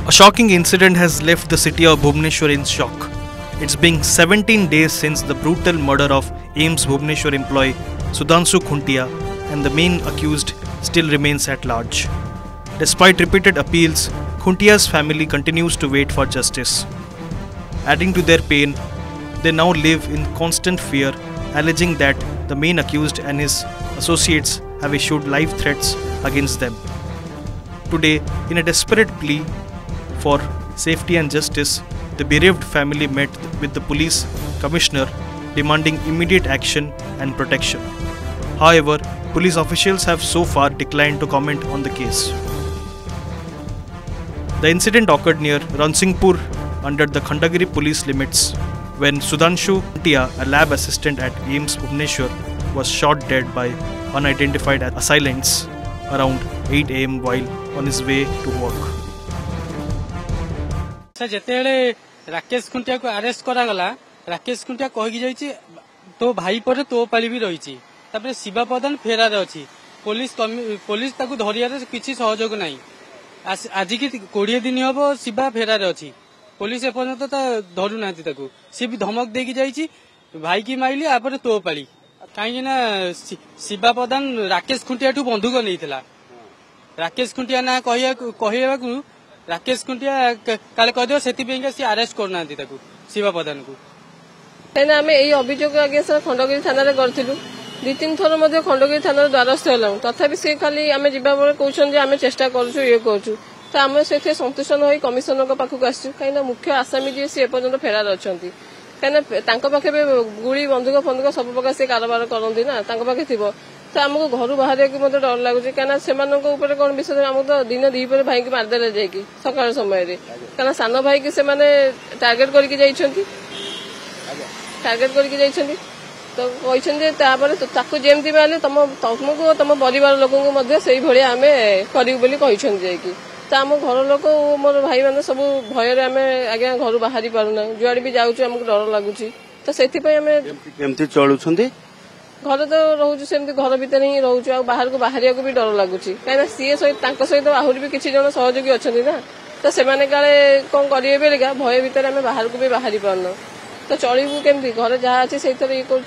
A shocking incident has left the city of Bhubaneswar in shock. It's been 17 days since the brutal murder of AIIMS Bhubaneswar employee Sudhanshu Khuntia, and the main accused still remains at large. Despite repeated appeals, Khuntia's family continues to wait for justice. Adding to their pain, they now live in constant fear, alleging that the main accused and his associates have issued live threats against them. Today, in a desperate plea for safety and justice, the bereaved family met with the police commissioner demanding immediate action and protection. However, police officials have so far declined to comment on the case. The incident occurred near Ransinghpur under the Khandagiri police limits when Sudhanshu Khuntia, a lab assistant at AIIMS Bhubaneswar, was shot dead by unidentified assailants around 8 AM while on his way to work. जेते राकेश खुंटिया को arrest करा गला, राकेश खुंटिया कहि जाइछि तो भाई पर तो पाली भी रहिछि, तापर शिवा प्रधान फेरार अछि। पुलिस ताकू धरिया रे किछि सहयोग नाही। आज की 20 दिन हबो शिवा फेरार अछि। पुलिस एपर्यंत तो धरु नांति ताकू। सी भी धमक देकी जाइछि भाई की माइली आपर तो पाली। काहे ना शिवा प्रधान राकेश खुंटिया ठू बंधुक नैथिला। राकेश खुंटिया ना कहियाकू राकेश खुंटिया काले कह दियो सेति बेंगा सी अरेस्ट करना ताकू शिवा प्रधान को एना हमें एई अभियोग आगे सर खंडगिरी थाना रे करथिलु। 2-3 थर मध्ये खंडगिरी थाना रे द्वारस्थ हेलौ, तथापि से खाली आमे जिबा बेले कहउछन जे आमे चेष्टा करछु ये करछु, त आमे सेथे संतुष्ट होई कमिशनर को पाखु आछू। काइना मुख्य आसामी जे से पर्यंत फेरार अछंती, काइना तांको पाखे गुड़ी बंदूक फंदूक सब प्रकार से कारोबार करंती ना, तांको पाखे थिबो। तो आमको घर बाहर को मत डर लगुच कहीं से कौन विषय आम तो दिन दीपर भाई की मारदेले जाकि सकाल समय कहीं सान भाई की टार्गेट करके तो कहते जमी मारे तुमको तुम परिवार लोक से आम करी तो आम घर लोक मोर भाई मैंने सब भय आम आज्ञा घर बाहरी पारना जुआड़े भी जाऊँ आमको डर लगुच तो से चलुंट घर तो रोचे सेमती घर भितर ही रोचे बाहर को बाहर भी डर लगुच कहीं सी सहित आहरी भी किसी जन सहयोगी अच्छा ना तो से काले कौन करेंगे बेलिका भय भितर आम बाहर को भी बाहरी पारना तो चलू केमती घर जहाँ अच्छे से ये कर।